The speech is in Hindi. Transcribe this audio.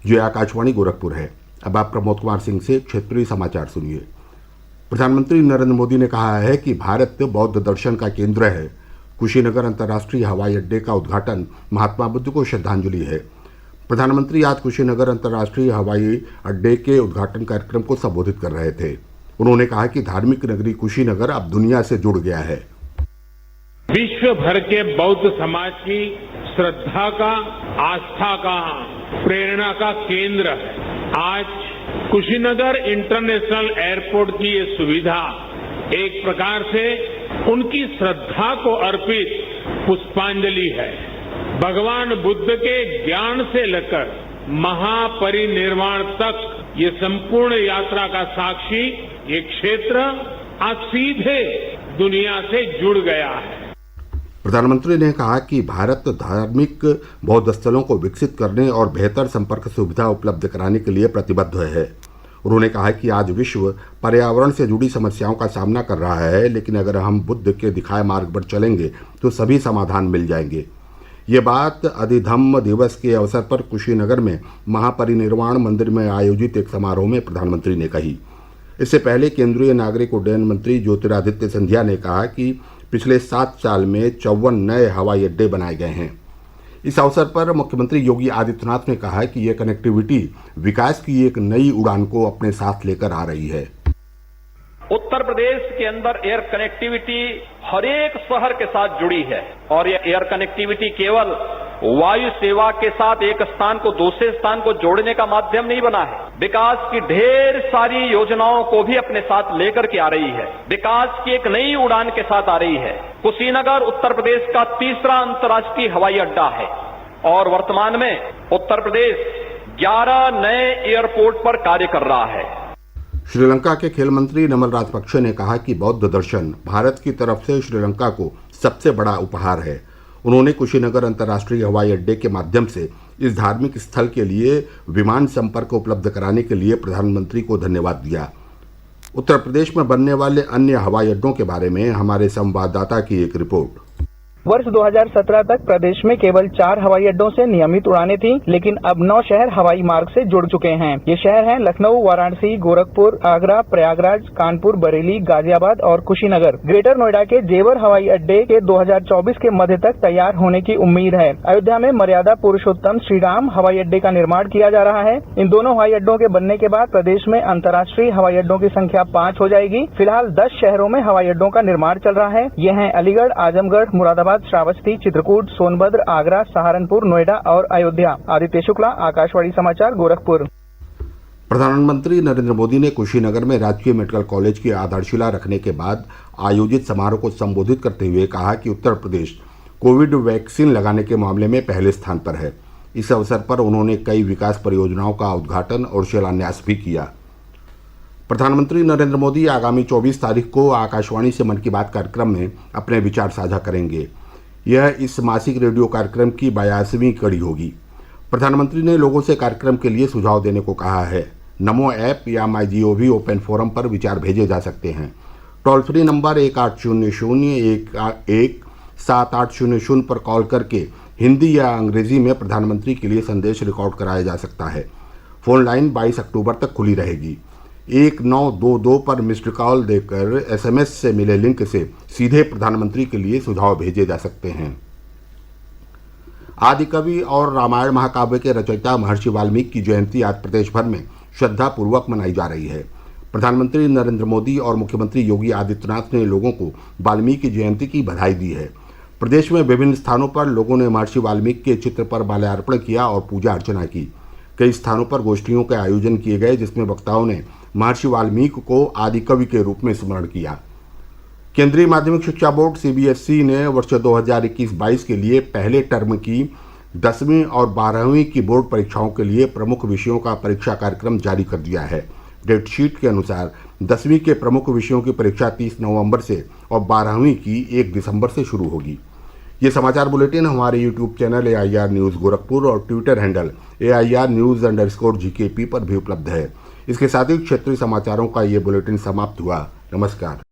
ये आकाशवाणी गोरखपुर है। अब आप प्रमोद कुमार सिंह से क्षेत्रीय समाचार सुनिए। प्रधानमंत्री नरेंद्र मोदी ने कहा है कि भारत बौद्ध दर्शन का केंद्र है। कुशीनगर अंतर्राष्ट्रीय हवाई अड्डे का उद्घाटन महात्मा बुद्ध को श्रद्धांजलि है। प्रधानमंत्री आज कुशीनगर अंतर्राष्ट्रीय हवाई अड्डे के उद्घाटन कार्यक्रम को संबोधित कर रहे थे। उन्होंने कहा कि धार्मिक नगरी कुशीनगर अब दुनिया से जुड़ गया है। विश्व भर के बौद्ध समाज की श्रद्धा का, आस्था का, प्रेरणा का केंद्र है। आज कुशीनगर इंटरनेशनल एयरपोर्ट की ये सुविधा एक प्रकार से उनकी श्रद्धा को अर्पित पुष्पांजलि है। भगवान बुद्ध के ज्ञान से लेकर महापरिनिर्वाण तक ये संपूर्ण यात्रा का साक्षी ये क्षेत्र आज सीधे दुनिया से जुड़ गया है। प्रधानमंत्री ने कहा कि भारत धार्मिक बौद्ध स्थलों को विकसित करने और बेहतर संपर्क सुविधा उपलब्ध कराने के लिए प्रतिबद्ध है। उन्होंने कहा कि आज विश्व पर्यावरण से जुड़ी समस्याओं का सामना कर रहा है, लेकिन अगर हम बुद्ध के दिखाए मार्ग पर चलेंगे तो सभी समाधान मिल जाएंगे। ये बात अधिधम्म दिवस के अवसर पर कुशीनगर में महापरिनिर्वाण मंदिर में आयोजित एक समारोह में प्रधानमंत्री ने कही। इससे पहले केंद्रीय नागरिक उड्डयन मंत्री ज्योतिरादित्य सिंधिया ने कहा कि पिछले 7 साल में 54 नए हवाई अड्डे बनाए गए हैं। इस अवसर पर मुख्यमंत्री योगी आदित्यनाथ ने कहा कि यह कनेक्टिविटी विकास की एक नई उड़ान को अपने साथ लेकर आ रही है। उत्तर प्रदेश के अंदर एयर कनेक्टिविटी हर एक शहर के साथ जुड़ी है और यह एयर कनेक्टिविटी केवल वायु सेवा के साथ एक स्थान को दूसरे स्थान को जोड़ने का माध्यम नहीं बना है, विकास की ढेर सारी योजनाओं को भी अपने साथ लेकर के आ रही है। विकास की एक नई उड़ान के साथ आ रही है। कुशीनगर उत्तर प्रदेश का तीसरा अंतर्राष्ट्रीय हवाई अड्डा है और वर्तमान में उत्तर प्रदेश 11 नए एयरपोर्ट पर कार्य कर रहा है। श्रीलंका के खेल मंत्री नमल राजपक्षे ने कहा कि बौद्ध दर्शन भारत की तरफ से श्रीलंका को सबसे बड़ा उपहार है। उन्होंने कुशीनगर अंतर्राष्ट्रीय हवाई अड्डे के माध्यम से इस धार्मिक स्थल के लिए विमान संपर्क उपलब्ध कराने के लिए प्रधानमंत्री को धन्यवाद दिया। उत्तर प्रदेश में बनने वाले अन्य हवाई अड्डों के बारे में हमारे संवाददाता की एक रिपोर्ट। वर्ष 2017 तक प्रदेश में केवल 4 हवाई अड्डों से नियमित उड़ानें थीं, लेकिन अब 9 शहर हवाई मार्ग से जुड़ चुके हैं। ये शहर हैं लखनऊ, वाराणसी, गोरखपुर, आगरा, प्रयागराज, कानपुर, बरेली, गाजियाबाद और कुशीनगर। ग्रेटर नोएडा के जेवर हवाई अड्डे के 2024 के मध्य तक तैयार होने की उम्मीद है। अयोध्या में मर्यादा पुरुषोत्तम श्रीराम हवाई अड्डे का निर्माण किया जा रहा है। इन दोनों हवाई अड्डों के बनने के बाद प्रदेश में अंतर्राष्ट्रीय हवाई अड्डों की संख्या 5 हो जाएगी। फिलहाल 10 शहरों में हवाई अड्डों का निर्माण चल रहा है। ये हैं अलीगढ़, आजमगढ़, मुरादाबाद, श्रावस्ती, चित्रकूट, सोनभद्र, आगरा, सहारनपुर, नोएडा और अयोध्या। आदित्य शुक्ला, आकाशवाणी समाचार, गोरखपुर। प्रधानमंत्री नरेंद्र मोदी ने कुशीनगर में राजकीय मेडिकल कॉलेज की आधारशिला रखने के बाद आयोजित समारोह को संबोधित करते हुए कहा कि उत्तर प्रदेश कोविड वैक्सीन लगाने के मामले में पहले स्थान पर है। इस अवसर पर उन्होंने कई विकास परियोजनाओं का उद्घाटन और शिलान्यास भी किया। प्रधानमंत्री नरेंद्र मोदी आगामी 24 तारीख को आकाशवाणी से मन की बात कार्यक्रम में अपने विचार साझा करेंगे। यह इस मासिक रेडियो कार्यक्रम की 82वीं कड़ी होगी। प्रधानमंत्री ने लोगों से कार्यक्रम के लिए सुझाव देने को कहा है। नमो ऐप या MyGov ओपन फोरम पर विचार भेजे जा सकते हैं। टोल फ्री नंबर 1800-11-7800 पर कॉल करके हिंदी या अंग्रेजी में प्रधानमंत्री के लिए संदेश रिकॉर्ड कराया जा सकता है। फोन लाइन 22 अक्टूबर तक खुली रहेगी। 1922 पर मिस्ड कॉल देकर SMS से मिले लिंक से सीधे प्रधानमंत्री के लिए सुझाव भेजे जा सकते हैं। आदि कवि और रामायण महाकाव्य के रचयिता महर्षि वाल्मीकि की जयंती आज प्रदेश भर में श्रद्धापूर्वक मनाई जा रही है। प्रधानमंत्री नरेंद्र मोदी और मुख्यमंत्री योगी आदित्यनाथ ने लोगों को वाल्मीकि जयंती की बधाई दी है। प्रदेश में विभिन्न स्थानों पर लोगों ने महर्षि वाल्मीकि के चित्र पर माल्यार्पण किया और पूजा अर्चना की। कई स्थानों पर गोष्ठियों के आयोजन किए गए, जिसमें वक्ताओं ने महर्षि वाल्मीकि को आदि कवि के रूप में स्मरण किया। केंद्रीय माध्यमिक शिक्षा बोर्ड CBSE ने वर्ष 2021-22 के लिए पहले टर्म की 10वीं और 12वीं की बोर्ड परीक्षाओं के लिए प्रमुख विषयों का परीक्षा कार्यक्रम जारी कर दिया है। डेटशीट के अनुसार 10वीं के प्रमुख विषयों की परीक्षा 30 नवंबर से और 12वीं की 1 दिसंबर से शुरू होगी। ये समाचार बुलेटिन हमारे YouTube channel AIR news Gorakhpur और ट्विटर हैंडल AIR News_GKP पर भी उपलब्ध है। इसके साथ ही क्षेत्रीय समाचारों का ये बुलेटिन समाप्त हुआ। नमस्कार।